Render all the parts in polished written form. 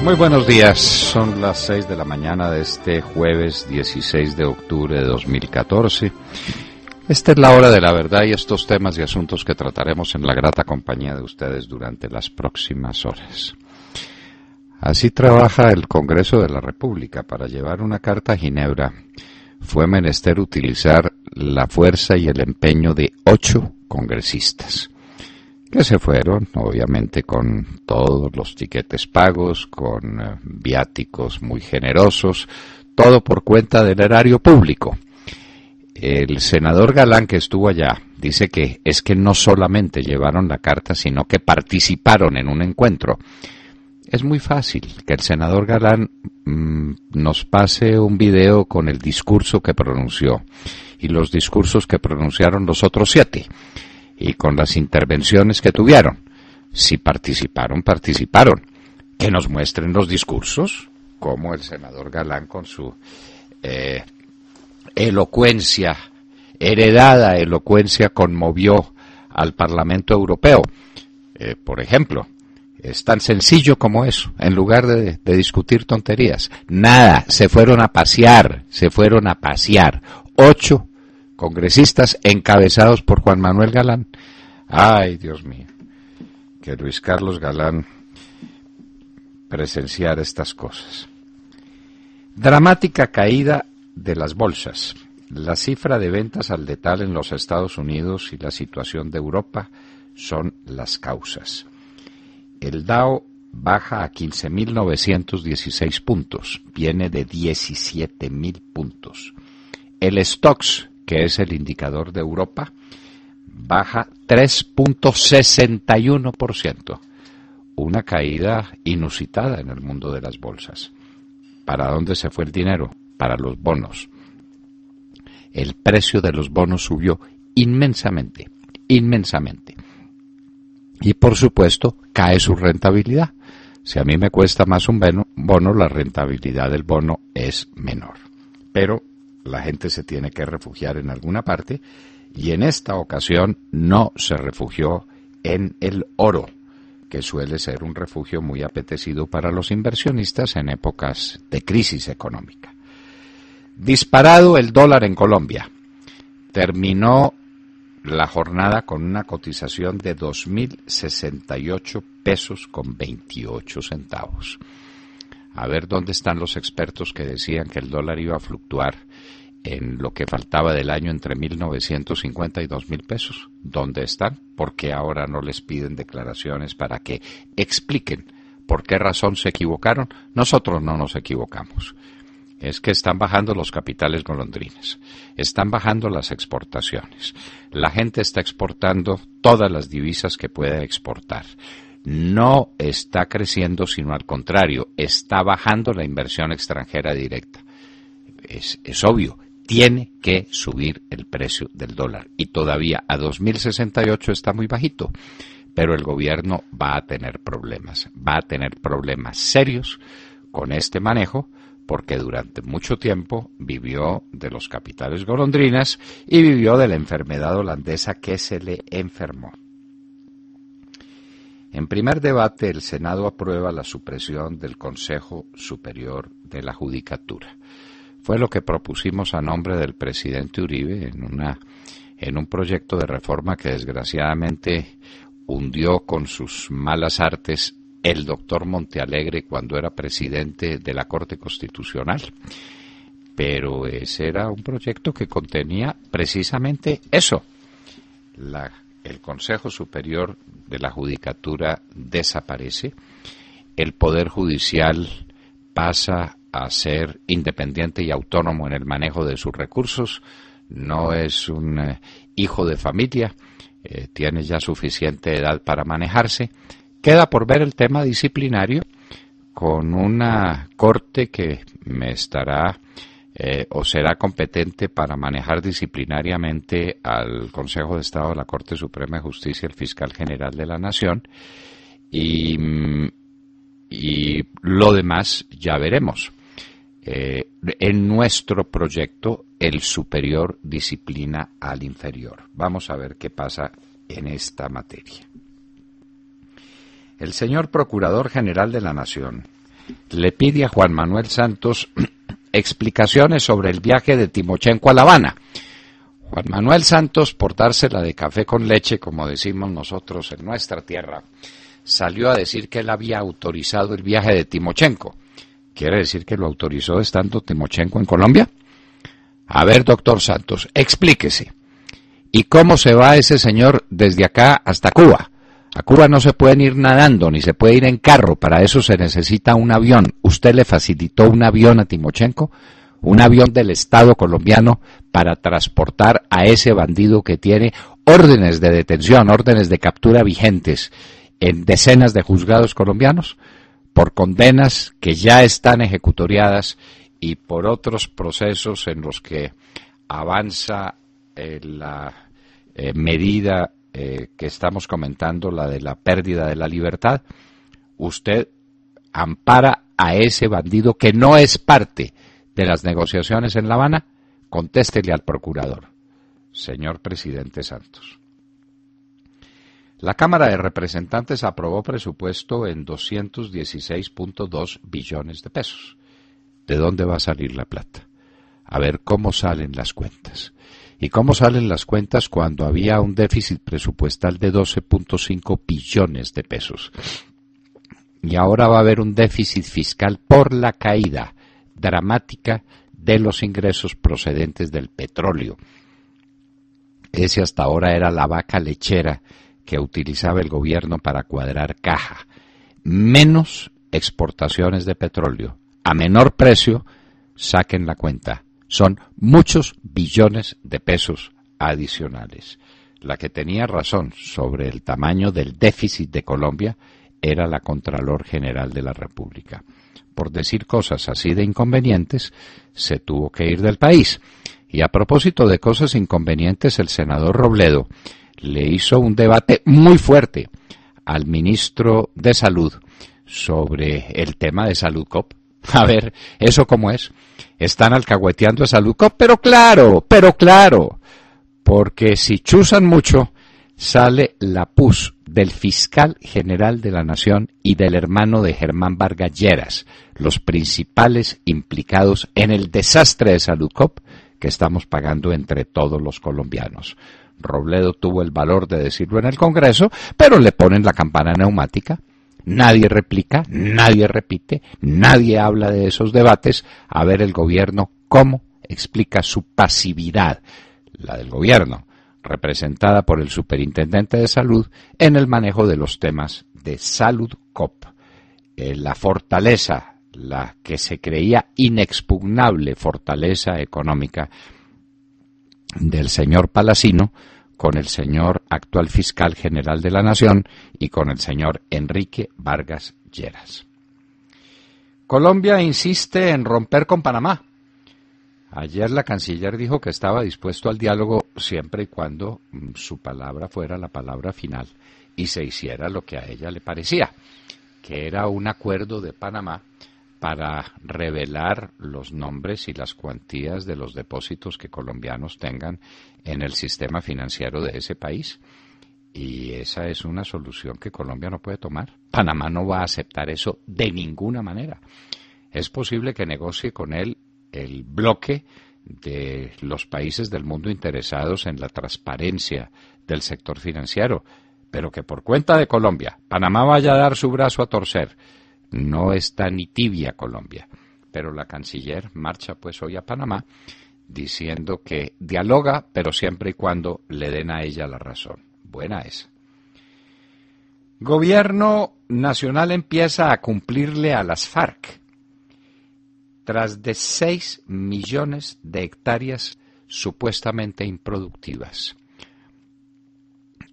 Muy buenos días, son las 6 de la mañana de este jueves 16 de octubre de 2014. Esta es la hora de la verdad y estos temas y asuntos que trataremos en la grata compañía de ustedes durante las próximas horas. Así trabaja el Congreso de la República. Para llevar una carta a Ginebra fue menester utilizar la fuerza y el empeño de 8 congresistas, que se fueron, obviamente, con todos los tiquetes pagos, con viáticos muy generosos, todo por cuenta del erario público. El senador Galán, que estuvo allá, dice que es que no solamente llevaron la carta, sino que participaron en un encuentro. Es muy fácil que el senador Galán nos pase un video con el discurso que pronunció y los discursos que pronunciaron los otros 7. Y con las intervenciones que tuvieron. Si participaron, participaron. Que nos muestren los discursos, como el senador Galán con su elocuencia, heredada elocuencia, conmovió al Parlamento Europeo. Por ejemplo, es tan sencillo como eso, en lugar de discutir tonterías. Nada, se fueron a pasear. 8 congresistas encabezados por Juan Manuel Galán. Ay, Dios mío, que Luis Carlos Galán presenciara estas cosas. Dramática caída de las bolsas. La cifra de ventas al letal en los Estados Unidos y la situación de Europa son las causas. El Dow baja a 15.916 puntos, viene de 17.000 puntos. El Stoxx, que es el indicador de Europa, baja 3.61%, una caída inusitada en el mundo de las bolsas. ¿Para dónde se fue el dinero? Para los bonos. El precio de los bonos subió inmensamente. Y por supuesto, cae su rentabilidad. Si a mí me cuesta más un bono, la rentabilidad del bono es menor. Pero la gente se tiene que refugiar en alguna parte y en esta ocasión no se refugió en el oro, que suele ser un refugio muy apetecido para los inversionistas en épocas de crisis económica. Disparado el dólar en Colombia. Terminó la jornada con una cotización de 2.068 pesos con 28 centavos. A ver dónde están los expertos que decían que el dólar iba a fluctuar en lo que faltaba del año entre 1.950 y 2.000 pesos. ¿Dónde están? ¿Por qué ahora no les piden declaraciones para que expliquen por qué razón se equivocaron? Nosotros no nos equivocamos. Es que están bajando los capitales golondrinas, están bajando las exportaciones. La gente está exportando todas las divisas que puede exportar. No está creciendo, sino al contrario, está bajando la inversión extranjera directa. Es obvio, tiene que subir el precio del dólar. Y todavía a 2.068 está muy bajito. Pero el gobierno va a tener problemas serios con este manejo, porque durante mucho tiempo vivió de los capitales golondrinas y vivió de la enfermedad holandesa que se le enfermó. En primer debate, el Senado aprueba la supresión del Consejo Superior de la Judicatura. Fue lo que propusimos a nombre del presidente Uribe en un proyecto de reforma que desgraciadamente hundió con sus malas artes el doctor Montealegre cuando era presidente de la Corte Constitucional. Pero ese era un proyecto que contenía precisamente eso. El Consejo Superior de la Judicatura desaparece, el Poder Judicial pasa a ser independiente y autónomo en el manejo de sus recursos, no es un hijo de familia, tiene ya suficiente edad para manejarse. Queda por ver el tema disciplinario con una corte que me estará o será competente para manejar disciplinariamente al Consejo de Estado de la Corte Suprema de Justicia, el Fiscal General de la Nación, y lo demás ya veremos. En nuestro proyecto, el superior disciplina al inferior. Vamos a ver qué pasa en esta materia. El señor Procurador General de la Nación le pide a Juan Manuel Santos explicaciones sobre el viaje de Timochenko a La Habana. Juan Manuel Santos, por dársela de café con leche, como decimos nosotros en nuestra tierra, salió a decir que él había autorizado el viaje de Timochenko. ¿Quiere decir que lo autorizó estando Timochenko en Colombia? A ver, doctor Santos, explíquese. ¿Y cómo se va ese señor desde acá hasta Cuba? A Cuba no se pueden ir nadando, ni se puede ir en carro, para eso se necesita un avión. ¿Usted le facilitó un avión a Timochenko? Un avión del Estado colombiano para transportar a ese bandido que tiene órdenes de detención, órdenes de captura vigentes en decenas de juzgados colombianos, por condenas que ya están ejecutoriadas y por otros procesos en los que avanza la medida que estamos comentando, la de la pérdida de la libertad. Usted ampara a ese bandido que no es parte de las negociaciones en La Habana. Contéstele al procurador, señor presidente Santos. La Cámara de Representantes aprobó presupuesto en 216.2 billones de pesos. ¿De dónde va a salir la plata? A ver cómo salen las cuentas. ¿Y cómo salen las cuentas cuando había un déficit presupuestal de 12.5 billones de pesos? Y ahora va a haber un déficit fiscal por la caída dramática de los ingresos procedentes del petróleo. Ese hasta ahora era la vaca lechera que utilizaba el gobierno para cuadrar caja. Menos exportaciones de petróleo. A menor precio, saquen la cuenta. Son muchos billones de pesos adicionales. La que tenía razón sobre el tamaño del déficit de Colombia era la Contralor General de la República. Por decir cosas así de inconvenientes, se tuvo que ir del país. Y a propósito de cosas inconvenientes, el senador Robledo le hizo un debate muy fuerte al ministro de Salud sobre el tema de Saludcop. A ver, ¿eso cómo es? Están alcahueteando a Saludcop, pero claro, porque si chuzan mucho, sale la pus del fiscal general de la Nación y del hermano de Germán Vargas Lleras, los principales implicados en el desastre de Saludcop que estamos pagando entre todos los colombianos. Robledo tuvo el valor de decirlo en el Congreso, pero le ponen la campana neumática. Nadie replica, nadie repite, nadie habla de esos debates. A ver el gobierno cómo explica su pasividad, la del gobierno, representada por el superintendente de salud en el manejo de los temas de Saludcop. La fortaleza, la que se creía inexpugnable fortaleza económica del señor Palacino, con el señor actual fiscal general de la Nación y con el señor Enrique Vargas Lleras. Colombia insiste en romper con Panamá. Ayer la canciller dijo que estaba dispuesto al diálogo siempre y cuando su palabra fuera la palabra final y se hiciera lo que a ella le parecía, que era un acuerdo de Panamá para revelar los nombres y las cuantías de los depósitos que colombianos tengan en el sistema financiero de ese país. Y esa es una solución que Colombia no puede tomar. Panamá no va a aceptar eso de ninguna manera. Es posible que negocie con él el bloque de los países del mundo interesados en la transparencia del sector financiero, pero que por cuenta de Colombia, Panamá vaya a dar su brazo a torcer. No está ni tibia Colombia, pero la canciller marcha pues hoy a Panamá diciendo que dialoga, pero siempre y cuando le den a ella la razón. Buena esa. Gobierno nacional empieza a cumplirle a las FARC. Tras de 6 millones de hectáreas supuestamente improductivas.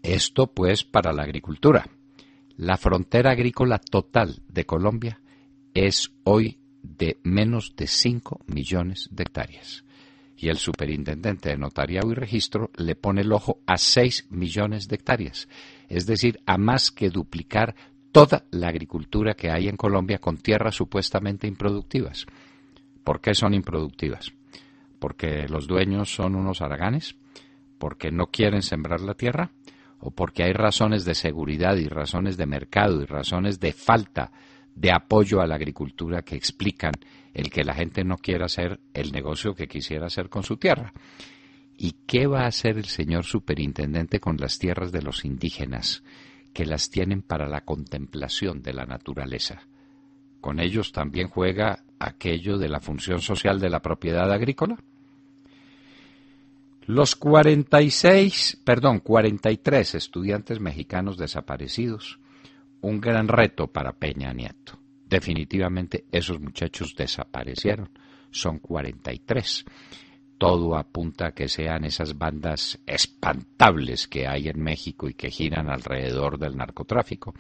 Esto pues para la agricultura. La frontera agrícola total de Colombia es hoy de menos de 5 millones de hectáreas. Y el superintendente de Notariado y Registro le pone el ojo a 6 millones de hectáreas. Es decir, a más que duplicar toda la agricultura que hay en Colombia con tierras supuestamente improductivas. ¿Por qué son improductivas? ¿Porque los dueños son unos haraganes? ¿Porque no quieren sembrar la tierra? ¿O porque hay razones de seguridad y razones de mercado y razones de falta de apoyo a la agricultura que explican el que la gente no quiera hacer el negocio que quisiera hacer con su tierra. ¿Y qué va a hacer el señor superintendente con las tierras de los indígenas, que las tienen para la contemplación de la naturaleza? ¿Con ellos también juega aquello de la función social de la propiedad agrícola? Los 43 estudiantes mexicanos desaparecidos, un gran reto para Peña Nieto. Definitivamente esos muchachos desaparecieron, son 43. Todo apunta a que sean esas bandas espantables que hay en México y que giran alrededor del narcotráfico,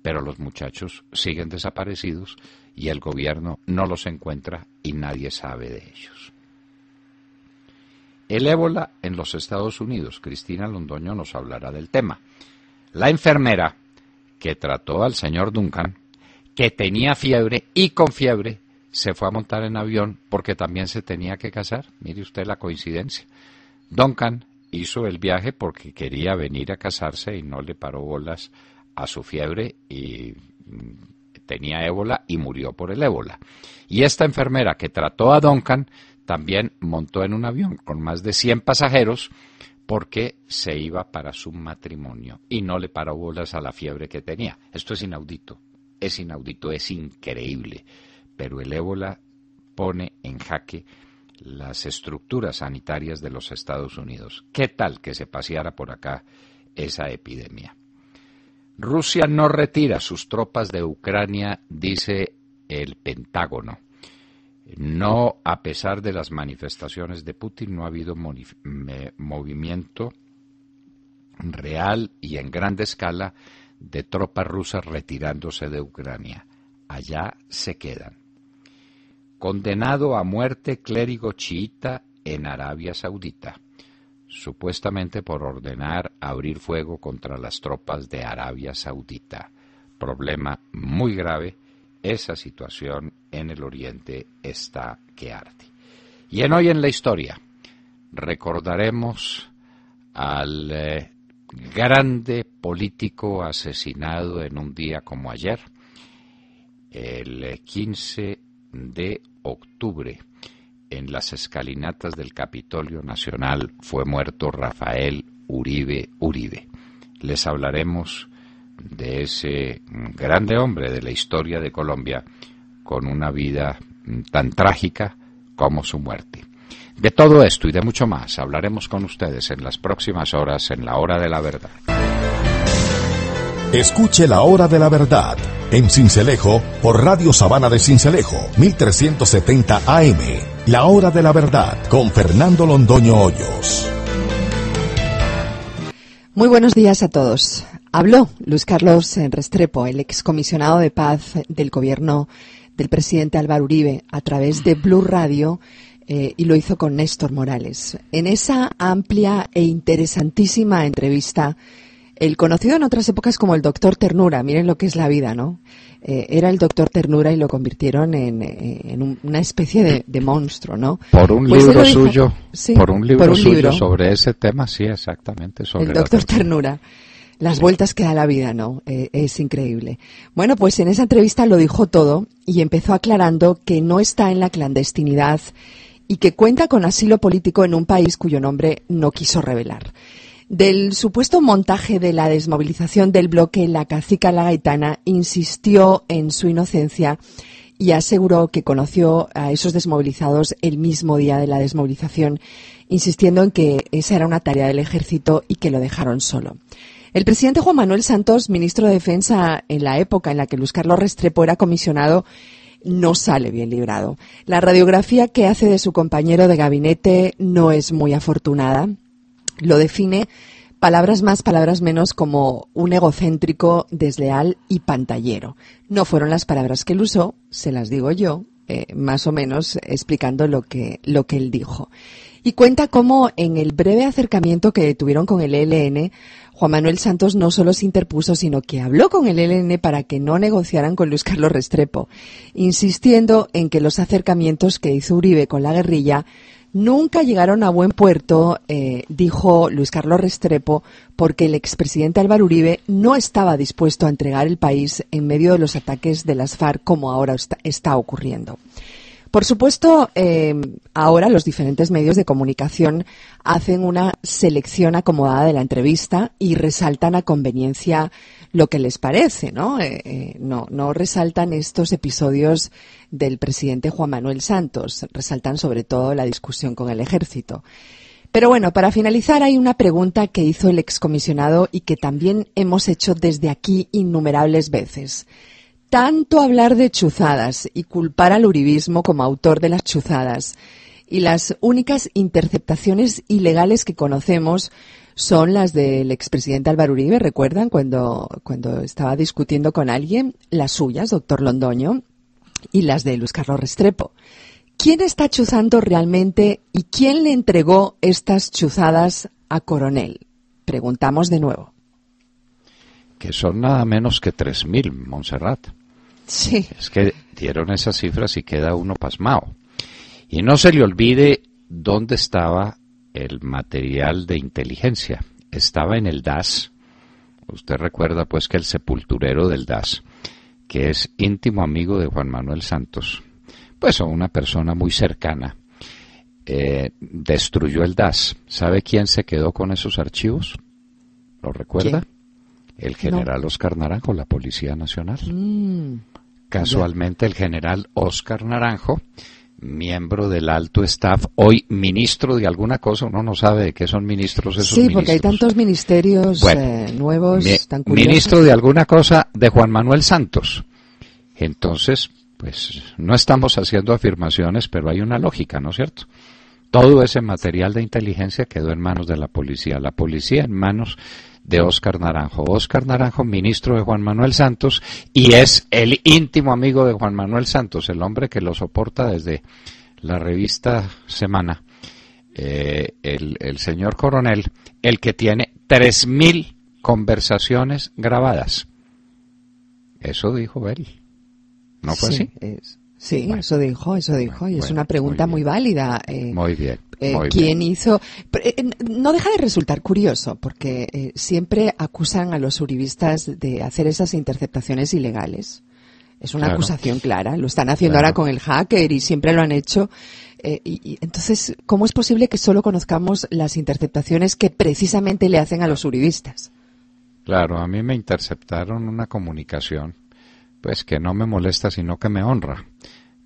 pero los muchachos siguen desaparecidos y el gobierno no los encuentra y nadie sabe de ellos. El ébola en los Estados Unidos. Cristina Londoño nos hablará del tema. La enfermera que trató al señor Duncan, que tenía fiebre y con fiebre, se fue a montar en avión porque también se tenía que casar. Mire usted la coincidencia. Duncan hizo el viaje porque quería venir a casarse y no le paró bolas a su fiebre y tenía ébola y murió por el ébola. Y esta enfermera que trató a Duncan también montó en un avión con más de 100 pasajeros porque se iba para su matrimonio y no le paró bolas a la fiebre que tenía. Esto es inaudito, es increíble, pero el ébola pone en jaque las estructuras sanitarias de los Estados Unidos. ¿Qué tal que se paseara por acá esa epidemia? Rusia no retira sus tropas de Ucrania, dice el Pentágono. No, a pesar de las manifestaciones de Putin, no ha habido movimiento real y en grande escala de tropas rusas retirándose de Ucrania. Allá se quedan. Condenado a muerte clérigo chiita en Arabia Saudita, supuestamente por ordenar abrir fuego contra las tropas de Arabia Saudita. Problema muy grave. Esa situación en el Oriente está que arde. Y en Hoy en la Historia recordaremos al grande político asesinado en un día como ayer, el 15 de octubre, en las escalinatas del Capitolio Nacional fue muerto Rafael Uribe Uribe. Les hablaremos de ese grande hombre de la historia de Colombia con una vida tan trágica como su muerte. De todo esto y de mucho más hablaremos con ustedes en las próximas horas en La Hora de la Verdad. Escuche La Hora de la Verdad en Sincelejo por Radio Sabana de Sincelejo, 1370 AM. La Hora de la Verdad con Fernando Londoño Hoyos. Muy buenos días a todos. Habló Luis Carlos Restrepo, el excomisionado de paz del gobierno del presidente Álvaro Uribe, a través de Blue Radio, y lo hizo con Néstor Morales. En esa amplia e interesantísima entrevista, el conocido en otras épocas como el Doctor Ternura, miren lo que es la vida, ¿no? Era el Doctor Ternura y lo convirtieron en una especie de monstruo, ¿no? Por un pues libro suyo, sí, por un libro suyo libro, sobre ese tema, sí, exactamente. Sobre el Doctor Ternura. Las vueltas que da la vida, ¿no? Es increíble. Bueno, pues en esa entrevista lo dijo todo y empezó aclarando que no está en la clandestinidad y que cuenta con asilo político en un país cuyo nombre no quiso revelar. Del supuesto montaje de la desmovilización del bloque, la cacica La Gaitana insistió en su inocencia y aseguró que conoció a esos desmovilizados el mismo día de la desmovilización, insistiendo en que esa era una tarea del ejército y que lo dejaron solo. El presidente Juan Manuel Santos, ministro de Defensa en la época en la que Luis Carlos Restrepo era comisionado, no sale bien librado. La radiografía que hace de su compañero de gabinete no es muy afortunada. Lo define, palabras más, palabras menos, como un egocéntrico, desleal y pantallero. No fueron las palabras que él usó, se las digo yo, más o menos explicando lo que él dijo. Y cuenta cómo en el breve acercamiento que tuvieron con el ELN, Juan Manuel Santos no solo se interpuso, sino que habló con el ELN para que no negociaran con Luis Carlos Restrepo, insistiendo en que los acercamientos que hizo Uribe con la guerrilla nunca llegaron a buen puerto, dijo Luis Carlos Restrepo, porque el expresidente Álvaro Uribe no estaba dispuesto a entregar el país en medio de los ataques de las FARC como ahora está ocurriendo. Por supuesto, ahora los diferentes medios de comunicación hacen una selección acomodada de la entrevista y resaltan a conveniencia lo que les parece, ¿no? No resaltan estos episodios del presidente Juan Manuel Santos, resaltan sobre todo la discusión con el ejército. Pero bueno, para finalizar hay una pregunta que hizo el excomisionado y que también hemos hecho desde aquí innumerables veces. Tanto hablar de chuzadas y culpar al uribismo como autor de las chuzadas, y las únicas interceptaciones ilegales que conocemos son las del expresidente Álvaro Uribe, ¿recuerdan? Cuando estaba discutiendo con alguien, las suyas, doctor Londoño, y las de Luis Carlos Restrepo. ¿Quién está chuzando realmente y quién le entregó estas chuzadas a Coronel? Preguntamos de nuevo. Que son nada menos que 3.000, Montserrat. Sí. Es que dieron esas cifras y queda uno pasmado. Y no se le olvide dónde estaba el material de inteligencia. Estaba en el DAS. Usted recuerda pues que el sepulturero del DAS, que es íntimo amigo de Juan Manuel Santos, pues una persona muy cercana, destruyó el DAS. ¿Sabe quién se quedó con esos archivos? ¿Lo recuerda? ¿Quién? El general Óscar Naranjo, la Policía Nacional. Casualmente el general Óscar Naranjo, miembro del alto staff, hoy ministro de alguna cosa, uno no sabe de qué son ministros esos ministros. Sí, porque hay tantos ministerios nuevos, tan curiosos. Ministro de alguna cosa de Juan Manuel Santos. Entonces, pues no estamos haciendo afirmaciones, pero hay una lógica, ¿no es cierto? Todo ese material de inteligencia quedó en manos de la policía en manos de Óscar Naranjo. Óscar Naranjo, ministro de Juan Manuel Santos, y es el íntimo amigo de Juan Manuel Santos, el hombre que lo soporta desde la revista Semana, el señor Coronel, el que tiene 3.000 conversaciones grabadas. Eso dijo él. ¿No fue así? Sí, bueno, eso dijo, y es una pregunta muy válida. Muy bien. ¿Quién hizo? No deja de resultar curioso, porque siempre acusan a los uribistas de hacer esas interceptaciones ilegales. Es una acusación clara, lo están haciendo ahora con el hacker y siempre lo han hecho. Y entonces, ¿cómo es posible que solo conozcamos las interceptaciones que precisamente le hacen a los uribistas? Claro, a mí me interceptaron una comunicación, pues que no me molesta sino que me honra.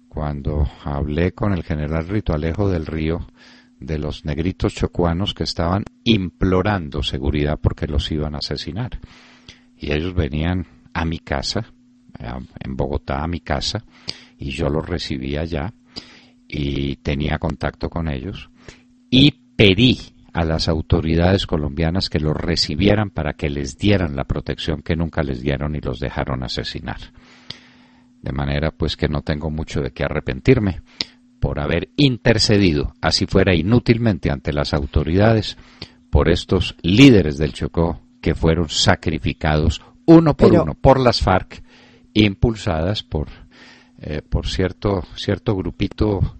Cuando hablé con el general Rito Alejo del Río de los negritos chocuanos que estaban implorando seguridad porque los iban a asesinar. Y ellos venían a mi casa, en Bogotá, a mi casa, y yo los recibí allá y tenía contacto con ellos y pedí a las autoridades colombianas que los recibieran para que les dieran la protección que nunca les dieron y los dejaron asesinar. De manera pues que no tengo mucho de qué arrepentirme por haber intercedido, así fuera inútilmente ante las autoridades, por estos líderes del Chocó que fueron sacrificados uno por uno por las FARC, impulsadas por cierto grupito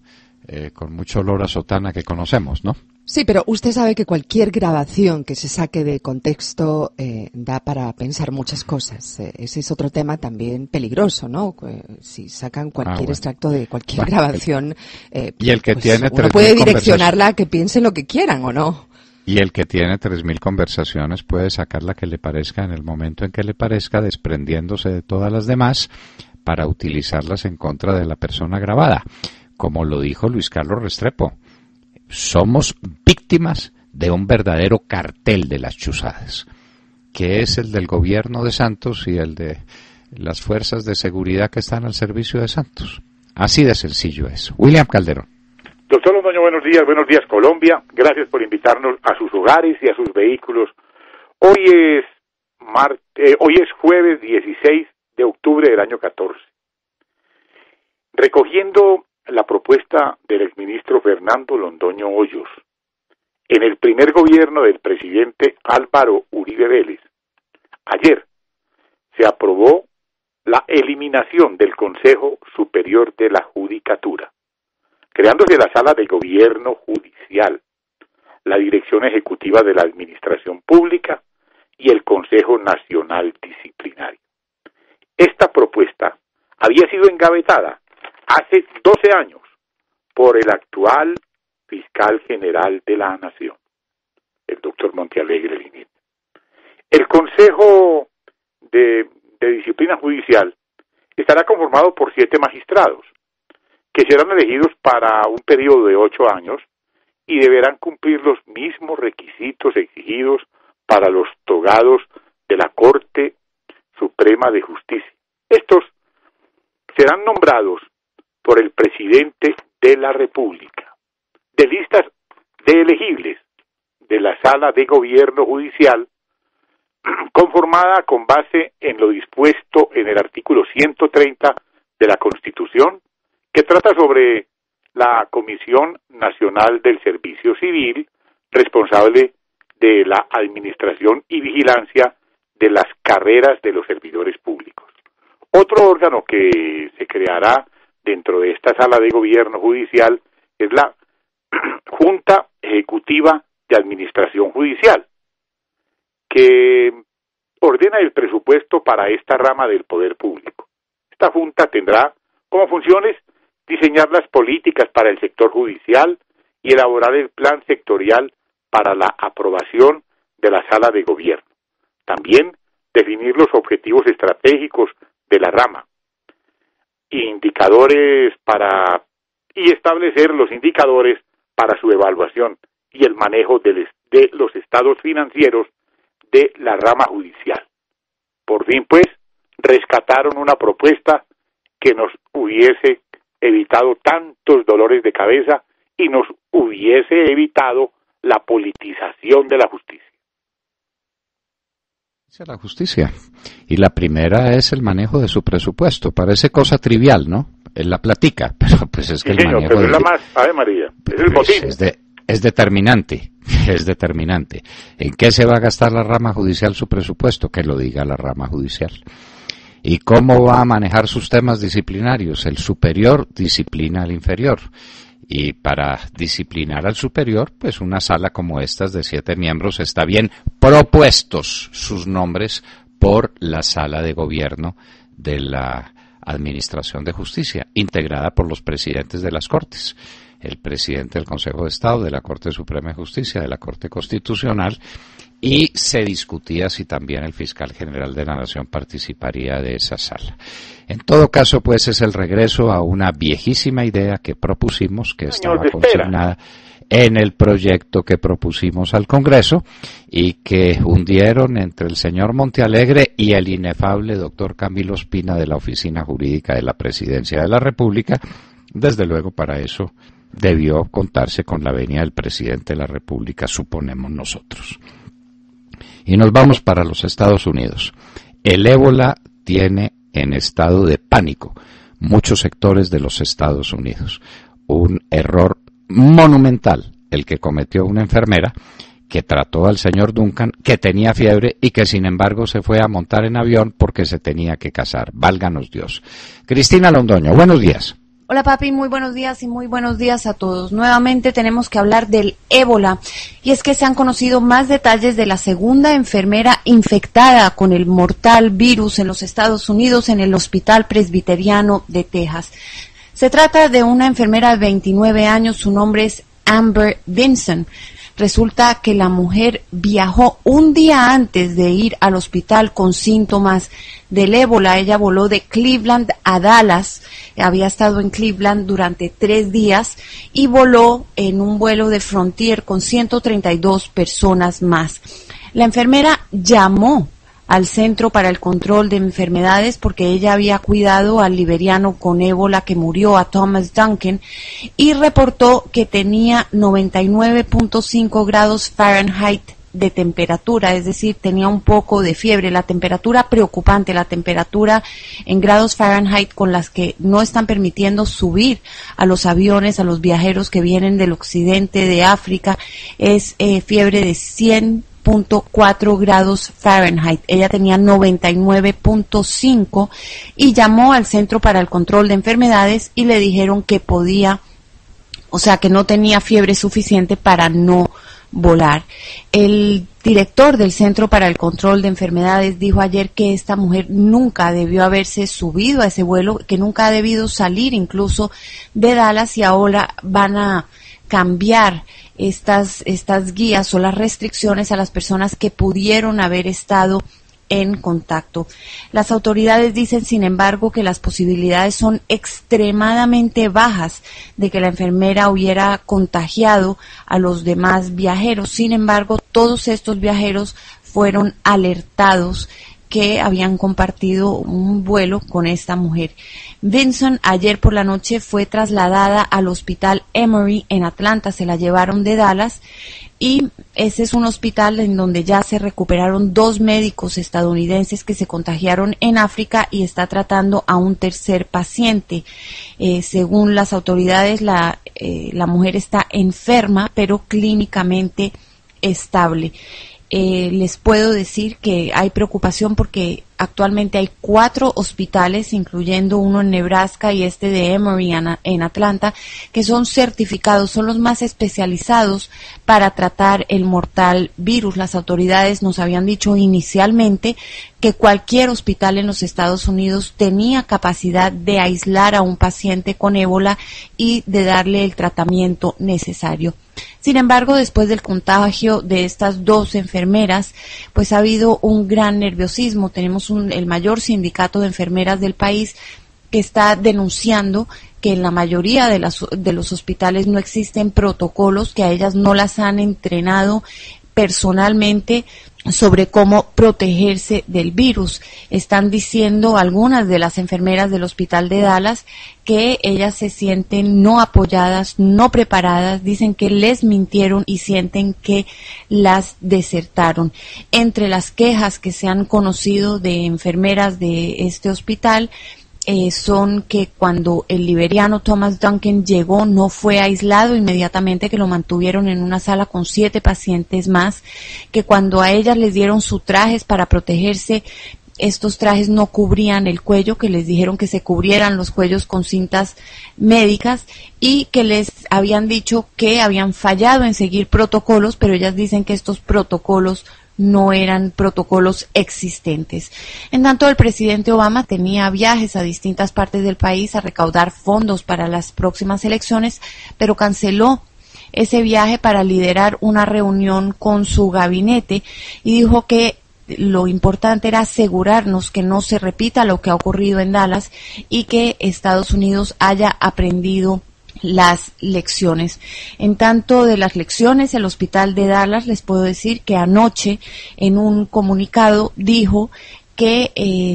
con mucho olor a sotana que conocemos, ¿no? Sí, pero usted sabe que cualquier grabación que se saque de contexto da para pensar muchas cosas. Ese es otro tema también peligroso, ¿no? Si sacan cualquier extracto de cualquier grabación, y el que pues tiene uno puede direccionarla a que piensen lo que quieran, ¿o no? Y el que tiene 3.000 conversaciones puede sacar la que le parezca en el momento en que le parezca, desprendiéndose de todas las demás para utilizarlas en contra de la persona grabada. Como lo dijo Luis Carlos Restrepo, somos víctimas de un verdadero cartel de las chuzadas, que es el del gobierno de Santos y el de las fuerzas de seguridad que están al servicio de Santos. Así de sencillo es. William Calderón. Doctor Londoño, buenos días Colombia. Gracias por invitarnos a sus hogares y a sus vehículos. Hoy es jueves 16 de octubre del año 14. Recogiendo la propuesta del exministro Fernando Londoño Hoyos, en el primer gobierno del presidente Álvaro Uribe Vélez, ayer se aprobó la eliminación del Consejo Superior de la Judicatura, creándose la Sala de Gobierno Judicial, la Dirección Ejecutiva de la Administración Pública y el Consejo Nacional Disciplinario. Esta propuesta había sido engavetada hace 12 años por el actual fiscal general de la Nación, el doctor Montealegre Liniers. El Consejo de Disciplina Judicial estará conformado por 7 magistrados, que serán elegidos para un periodo de 8 años y deberán cumplir los mismos requisitos exigidos para los togados de la Corte Suprema de Justicia. Estos serán nombrados por el presidente de la República, de listas de elegibles de la Sala de Gobierno Judicial, conformada con base en lo dispuesto en el artículo 130 de la Constitución, que trata sobre la Comisión Nacional del Servicio Civil, responsable de la administración y vigilancia de las carreras de los servidores públicos. Otro órgano que se creará dentro de esta Sala de Gobierno Judicial es la Junta Ejecutiva de Administración Judicial, que ordena el presupuesto para esta rama del poder público. Esta Junta tendrá como funciones diseñar las políticas para el sector judicial y elaborar el plan sectorial para la aprobación de la Sala de Gobierno. También definir los objetivos estratégicos de la rama, indicadores y establecer los indicadores para su evaluación y el manejo de los estados financieros de la rama judicial. Por fin, pues, rescataron una propuesta que nos hubiese evitado tantos dolores de cabeza y nos hubiese evitado la politización de la justicia. La justicia. Y la primera es el manejo de su presupuesto. Parece cosa trivial, ¿no? Él la platica, pero pues es que sí, el señor, manejo pero es la más, Ave María, es el botín. Es determinante, es determinante. ¿En qué se va a gastar la rama judicial su presupuesto? Que lo diga la rama judicial. ¿Y cómo va a manejar sus temas disciplinarios? El superior disciplina al inferior. Y para disciplinar al superior, pues una sala como estas de 7 miembros está bien propuestos sus nombres por la Sala de Gobierno de la Administración de Justicia, integrada por los presidentes de las Cortes, el presidente del Consejo de Estado, de la Corte Suprema de Justicia, de la Corte Constitucional, y se discutía si también el fiscal general de la Nación participaría de esa sala. En todo caso, pues es el regreso a una viejísima idea que propusimos, que estaba consignada en el proyecto que propusimos al Congreso y que hundieron entre el señor Montealegre y el inefable doctor Camilo Ospina de la Oficina Jurídica de la Presidencia de la República. Desde luego, para eso debió contarse con la venia del presidente de la República, suponemos nosotros. Y nos vamos para los Estados Unidos. El ébola tiene en estado de pánico muchos sectores de los Estados Unidos. Un error monumental el que cometió una enfermera que trató al señor Duncan, que tenía fiebre y que sin embargo se fue a montar en avión porque se tenía que casar. Válganos Dios. Cristina Londoño, buenos días. Hola papi, muy buenos días y muy buenos días a todos. Nuevamente tenemos que hablar del ébola y es que se han conocido más detalles de la segunda enfermera infectada con el mortal virus en los Estados Unidos en el Hospital Presbiteriano de Texas. Se trata de una enfermera de 29 años, su nombre es Amber Vinson. Resulta que la mujer viajó un día antes de ir al hospital con síntomas del ébola. Ella voló de Cleveland a Dallas, había estado en Cleveland durante 3 días y voló en un vuelo de Frontier con 132 personas más. La enfermera llamó al Centro para el Control de Enfermedades porque ella había cuidado al liberiano con ébola que murió, a Thomas Duncan, y reportó que tenía 99.5 grados Fahrenheit de temperatura, es decir, tenía un poco de fiebre, la temperatura preocupante, la temperatura en grados Fahrenheit con las que no están permitiendo subir a los aviones, a los viajeros que vienen del occidente de África, es fiebre de 100.4 grados Fahrenheit. Ella tenía 99.5 y llamó al Centro para el Control de Enfermedades y le dijeron que podía o sea que no tenía fiebre suficiente para no volar. El director del Centro para el Control de Enfermedades dijo ayer que esta mujer nunca debió haberse subido a ese vuelo, que nunca ha debido salir incluso de Dallas, y ahora van a cambiar estas guías o las restricciones a las personas que pudieron haber estado en contacto. Las autoridades dicen, sin embargo, que las posibilidades son extremadamente bajas de que la enfermera hubiera contagiado a los demás viajeros. Sin embargo, todos estos viajeros fueron alertados que habían compartido un vuelo con esta mujer. Vinson ayer por la noche fue trasladada al hospital Emory en Atlanta, se la llevaron de Dallas, y ese es un hospital en donde ya se recuperaron 2 médicos estadounidenses que se contagiaron en África y está tratando a un tercer paciente. Según las autoridades, la mujer está enferma, pero clínicamente estable. Les puedo decir que hay preocupación porque actualmente hay 4 hospitales, incluyendo uno en Nebraska y este de Emory en Atlanta, que son certificados, son los más especializados para tratar el mortal virus. Las autoridades nos habían dicho inicialmente que cualquier hospital en los Estados Unidos tenía capacidad de aislar a un paciente con ébola y de darle el tratamiento necesario. Sin embargo, después del contagio de estas 2 enfermeras, pues ha habido un gran nerviosismo. Tenemos el mayor sindicato de enfermeras del país que está denunciando que en la mayoría de los hospitales no existen protocolos, que a ellas no las han entrenado personalmente sobre cómo protegerse del virus. Están diciendo algunas de las enfermeras del hospital de Dallas que ellas se sienten no apoyadas, no preparadas, dicen que les mintieron y sienten que las desertaron. Entre las quejas que se han conocido de enfermeras de este hospital son que cuando el liberiano Thomas Duncan llegó no fue aislado inmediatamente, que lo mantuvieron en una sala con 7 pacientes más, que cuando a ellas les dieron sus trajes para protegerse, estos trajes no cubrían el cuello, que les dijeron que se cubrieran los cuellos con cintas médicas y que les habían dicho que habían fallado en seguir protocolos, pero ellas dicen que estos protocolos no eran protocolos existentes. En tanto, el presidente Obama tenía viajes a distintas partes del país a recaudar fondos para las próximas elecciones, pero canceló ese viaje para liderar una reunión con su gabinete y dijo que lo importante era asegurarnos que no se repita lo que ha ocurrido en Dallas y que Estados Unidos haya aprendido las lecciones. En tanto de las lecciones, el hospital de Dallas, les puedo decir que anoche en un comunicado dijo que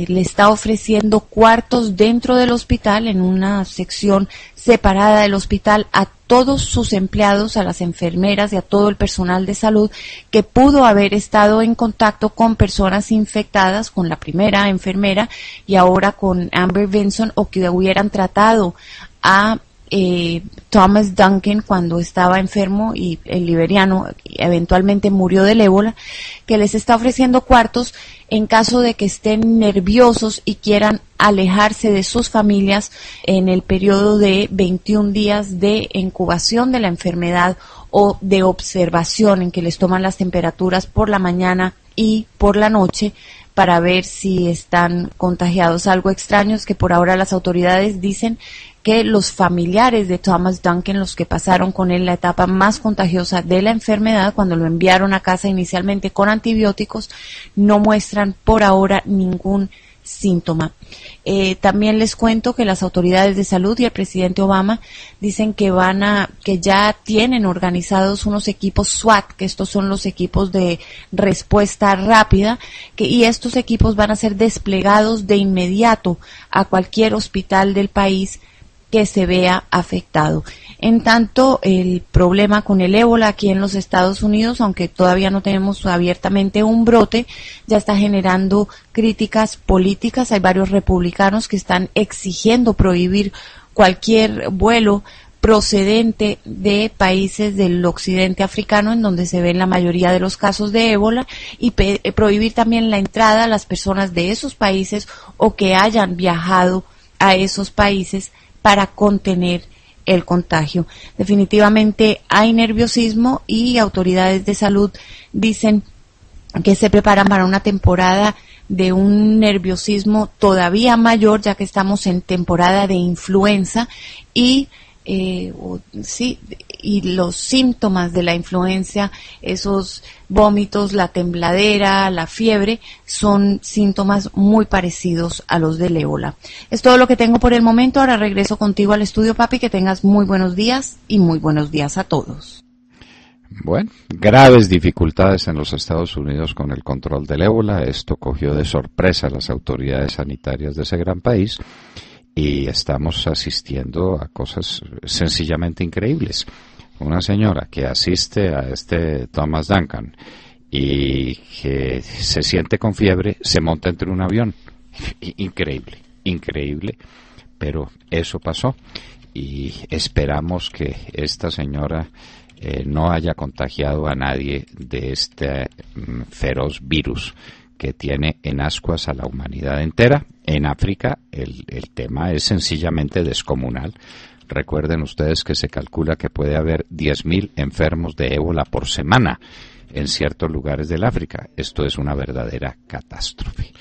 le está ofreciendo cuartos dentro del hospital, en una sección separada del hospital, a todos sus empleados, a las enfermeras y a todo el personal de salud que pudo haber estado en contacto con personas infectadas, con la primera enfermera y ahora con Amber Vinson, o que hubieran tratado a Thomas Duncan cuando estaba enfermo y el liberiano eventualmente murió del ébola, que les está ofreciendo cuartos en caso de que estén nerviosos y quieran alejarse de sus familias en el periodo de 21 días de incubación de la enfermedad o de observación, en que les toman las temperaturas por la mañana y por la noche para ver si están contagiados. Algo extraño es que por ahora las autoridades dicen que los familiares de Thomas Duncan, los que pasaron con él la etapa más contagiosa de la enfermedad, cuando lo enviaron a casa inicialmente con antibióticos, no muestran por ahora ningún síntoma. También les cuento que las autoridades de salud y el presidente Obama dicen que ya tienen organizados unos equipos SWAT, que estos son los equipos de respuesta rápida, y estos equipos van a ser desplegados de inmediato a cualquier hospital del país que se vea afectado. En tanto, el problema con el ébola aquí en los Estados Unidos, aunque todavía no tenemos abiertamente un brote, ya está generando críticas políticas. Hay varios republicanos que están exigiendo prohibir cualquier vuelo procedente de países del occidente africano, en donde se ven la mayoría de los casos de ébola, y prohibir también la entrada a las personas de esos países o que hayan viajado a esos países para contener el contagio. Definitivamente hay nerviosismo y autoridades de salud dicen que se preparan para una temporada de un nerviosismo todavía mayor, ya que estamos en temporada de influenza y los síntomas de la influenza, esos vómitos, la tembladera, la fiebre, son síntomas muy parecidos a los del ébola. Es todo lo que tengo por el momento. Ahora regreso contigo al estudio, papi. Que tengas muy buenos días y muy buenos días a todos. Bueno, graves dificultades en los Estados Unidos con el control del ébola. Esto cogió de sorpresa a las autoridades sanitarias de ese gran país y estamos asistiendo a cosas sencillamente increíbles. Una señora que asiste a este Thomas Duncan y que se siente con fiebre, se monta entre un avión. Increíble, pero eso pasó y esperamos que esta señora no haya contagiado a nadie de este feroz virus que tiene en ascuas a la humanidad entera. En África el tema es sencillamente descomunal. Recuerden ustedes que se calcula que puede haber 10.000 enfermos de ébola por semana en ciertos lugares del África. Esto es una verdadera catástrofe.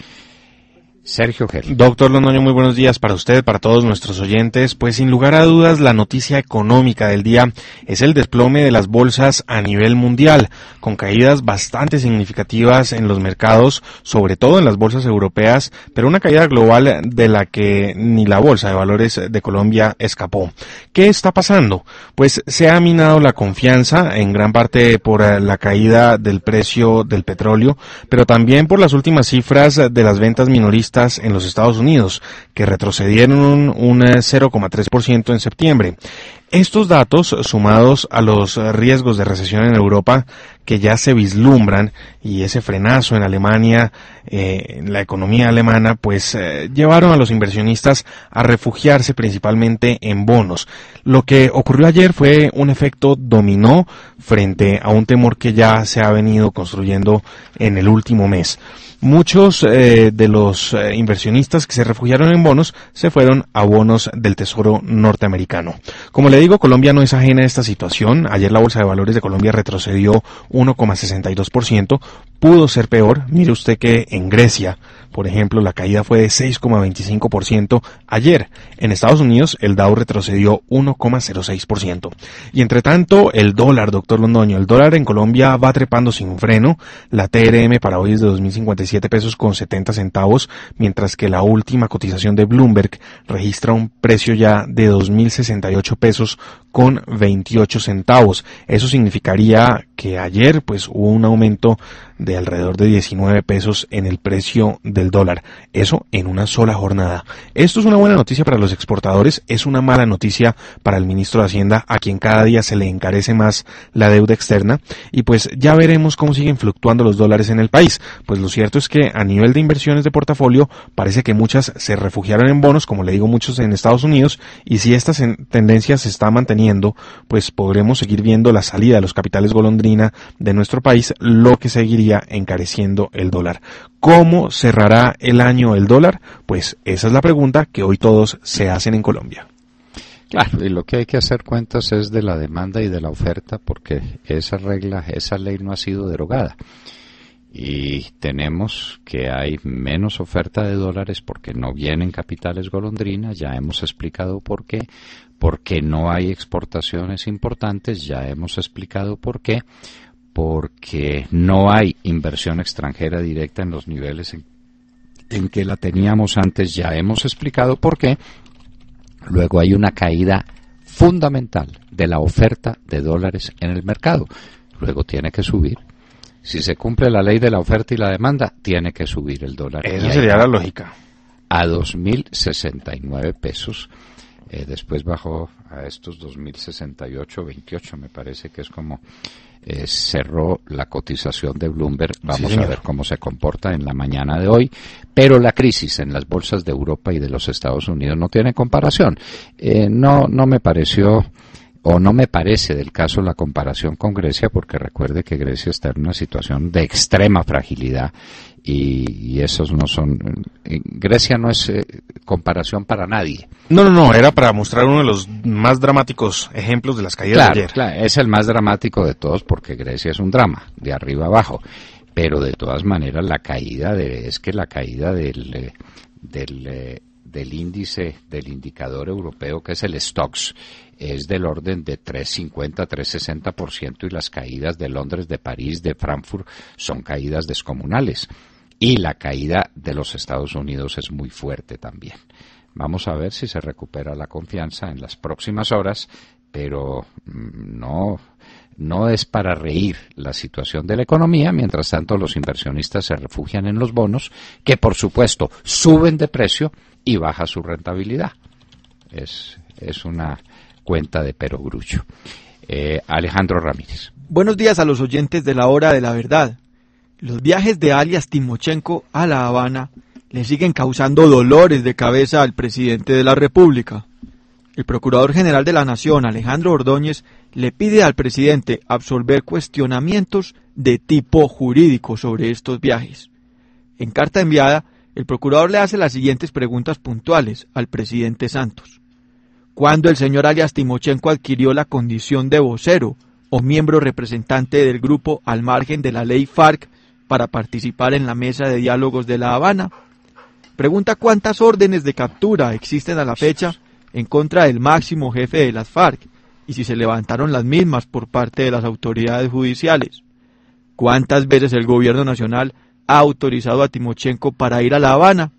Sergio Gel. Doctor Londoño, muy buenos días para usted, para todos nuestros oyentes. Pues sin lugar a dudas, la noticia económica del día es el desplome de las bolsas a nivel mundial, con caídas bastante significativas en los mercados, sobre todo en las bolsas europeas, pero una caída global de la que ni la Bolsa de Valores de Colombia escapó. ¿Qué está pasando? Pues se ha minado la confianza, en gran parte por la caída del precio del petróleo, pero también por las últimas cifras de las ventas minoristas en los Estados Unidos, que retrocedieron un 0,3% en septiembre. Estos datos, sumados a los riesgos de recesión en Europa, que ya se vislumbran, y ese frenazo en Alemania, en la economía alemana, pues llevaron a los inversionistas a refugiarse principalmente en bonos. Lo que ocurrió ayer fue un efecto dominó frente a un temor que ya se ha venido construyendo en el último mes. Muchos de los inversionistas que se refugiaron en bonos se fueron a bonos del Tesoro norteamericano. Como le digo, Colombia no es ajena a esta situación. Ayer la Bolsa de Valores de Colombia retrocedió 1,62%. Pudo ser peor. Mire usted que en Grecia, por ejemplo, la caída fue de 6,25% ayer. En Estados Unidos, el Dow retrocedió 1,06%. Y entre tanto, el dólar, doctor Londoño, el dólar en Colombia va trepando sin freno. La TRM para hoy es de 2.057 pesos con 70 centavos, mientras que la última cotización de Bloomberg registra un precio ya de 2.068 pesos con 28 centavos. Eso significaría que ayer pues hubo un aumento de alrededor de 19 pesos en el precio del dólar. Eso en una sola jornada. Esto es una buena noticia para los exportadores, es una mala noticia para el ministro de Hacienda, a quien cada día se le encarece más la deuda externa, y pues ya veremos cómo siguen fluctuando los dólares en el país. Pues lo cierto es que a nivel de inversiones de portafolio parece que muchas se refugiaron en bonos, como le digo, muchos en Estados Unidos, y si esta tendencia se está manteniendo, pues podremos seguir viendo la salida de los capitales golondrina de nuestro país, lo que seguiría encareciendo el dólar. ¿Cómo cerrará el año el dólar? Pues esa es la pregunta que hoy todos se hacen en Colombia. Claro, y lo que hay que hacer cuentas es de la demanda y de la oferta, porque esa ley no ha sido derogada. Y tenemos que hay menos oferta de dólares porque no vienen capitales golondrina, ya hemos explicado por qué, porque no hay exportaciones importantes, ya hemos explicado por qué, porque no hay inversión extranjera directa en los niveles en que la teníamos antes, ya hemos explicado por qué. Luego hay una caída fundamental de la oferta de dólares en el mercado, luego tiene que subir. Si se cumple la ley de la oferta y la demanda, tiene que subir el dólar. Esa sería la lógica. A 2.069 pesos. Después bajó a estos 2.068.28, me parece que es como cerró la cotización de Bloomberg. Vamos a ver cómo se comporta en la mañana de hoy. Pero la crisis en las bolsas de Europa y de los Estados Unidos no tiene comparación. No me pareció... o no me parece del caso la comparación con Grecia, porque recuerde que Grecia está en una situación de extrema fragilidad y esos no son... Grecia no es comparación para nadie. No, era para mostrar uno de los más dramáticos ejemplos de las caídas de ayer. Claro, es el más dramático de todos porque Grecia es un drama, de arriba abajo. Pero de todas maneras la caída del índice, del indicador europeo que es el Stoxx, es del orden de 3,50, 3,60%, y las caídas de Londres, de París, de Frankfurt son caídas descomunales. Y la caída de los Estados Unidos es muy fuerte también. Vamos a ver si se recupera la confianza en las próximas horas, pero no es para reír la situación de la economía. Mientras tanto, los inversionistas se refugian en los bonos, que por supuesto suben de precio y baja su rentabilidad. Es una cuenta de perogrullo. Alejandro Ramírez. Buenos días a los oyentes de la Hora de la Verdad. Los viajes de alias Timochenko a La Habana le siguen causando dolores de cabeza al presidente de la República. El Procurador General de la Nación, Alejandro Ordóñez, le pide al presidente absolver cuestionamientos de tipo jurídico sobre estos viajes. En carta enviada, el Procurador le hace las siguientes preguntas puntuales al presidente Santos. ¿Cuándo el señor alias Timochenko adquirió la condición de vocero o miembro representante del grupo al margen de la ley FARC para participar en la mesa de diálogos de La Habana? Pregunta cuántas órdenes de captura existen a la fecha en contra del máximo jefe de las FARC y si se levantaron las mismas por parte de las autoridades judiciales. ¿Cuántas veces el gobierno nacional ha autorizado a Timochenko para ir a La Habana?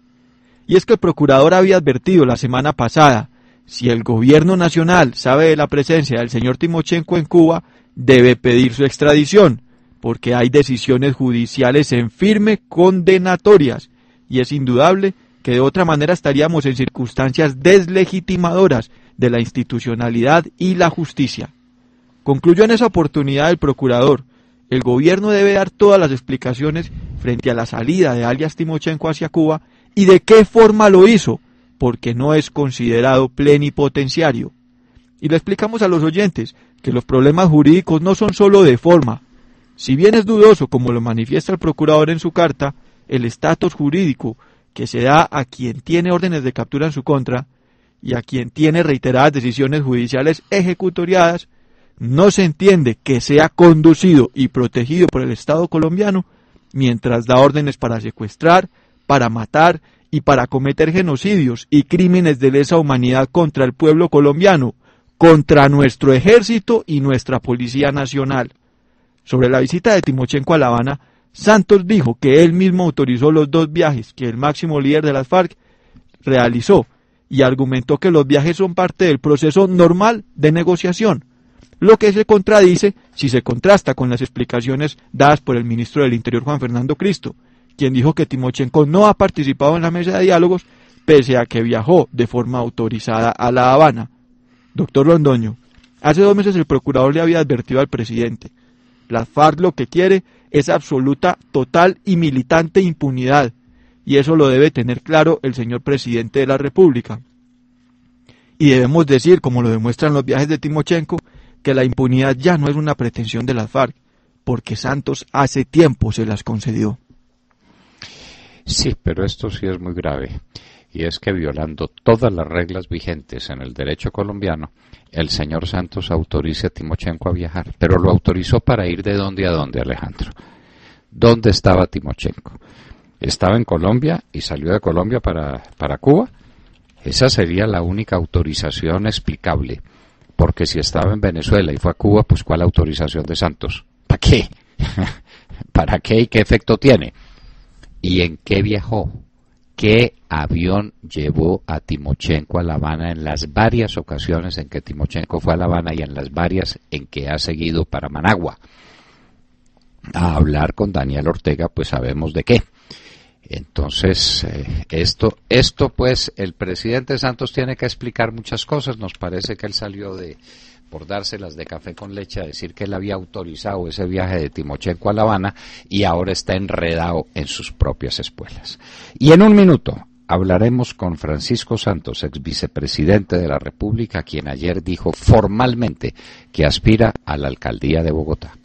Y es que el procurador había advertido la semana pasada, si el gobierno nacional sabe de la presencia del señor Timochenko en Cuba, debe pedir su extradición, porque hay decisiones judiciales en firme condenatorias, y es indudable que de otra manera estaríamos en circunstancias deslegitimadoras de la institucionalidad y la justicia. Concluyó en esa oportunidad el procurador, el gobierno debe dar todas las explicaciones frente a la salida de alias Timochenko hacia Cuba y de qué forma lo hizo, porque no es considerado plenipotenciario. Y le explicamos a los oyentes que los problemas jurídicos no son solo de forma. Si bien es dudoso, como lo manifiesta el procurador en su carta, el estatus jurídico que se da a quien tiene órdenes de captura en su contra y a quien tiene reiteradas decisiones judiciales ejecutoriadas, no se entiende que sea conducido y protegido por el Estado colombiano mientras da órdenes para secuestrar, para matar y para cometer genocidios y crímenes de lesa humanidad contra el pueblo colombiano, contra nuestro ejército y nuestra Policía Nacional. Sobre la visita de Timochenko a La Habana, Santos dijo que él mismo autorizó los 2 viajes que el máximo líder de las FARC realizó y argumentó que los viajes son parte del proceso normal de negociación, lo que se contradice si se contrasta con las explicaciones dadas por el ministro del Interior Juan Fernando Cristo, quien dijo que Timochenko no ha participado en la mesa de diálogos pese a que viajó de forma autorizada a La Habana. Doctor Londoño, hace 2 meses el procurador le había advertido al presidente, la FARC lo que quiere es absoluta, total y militante impunidad, y eso lo debe tener claro el señor presidente de la República. Y debemos decir, como lo demuestran los viajes de Timochenko, que la impunidad ya no es una pretensión de las FARC, porque Santos hace tiempo se las concedió. Sí, pero esto sí es muy grave, y es que violando todas las reglas vigentes en el derecho colombiano, el señor Santos autoriza a Timochenko a viajar, pero lo autorizó para ir de dónde a dónde, Alejandro. ¿Dónde estaba Timochenko? ¿Estaba en Colombia y salió de Colombia para Cuba? Esa sería la única autorización explicable, porque si estaba en Venezuela y fue a Cuba, pues ¿cuál autorización de Santos? ¿Para qué? ¿Para qué y qué efecto tiene? ¿Y en qué viajó? ¿Qué avión llevó a Timochenko a La Habana en las varias ocasiones en que Timochenko fue a La Habana y en las varias en que ha seguido para Managua? A hablar con Daniel Ortega, pues sabemos de qué. Entonces, esto pues el presidente Santos tiene que explicar muchas cosas. Nos parece que él salió por dárselas de café con leche a decir que él había autorizado ese viaje de Timochenko a La Habana y ahora está enredado en sus propias espuelas. Y en un minuto hablaremos con Francisco Santos, ex vicepresidente de la República, quien ayer dijo formalmente que aspira a la alcaldía de Bogotá.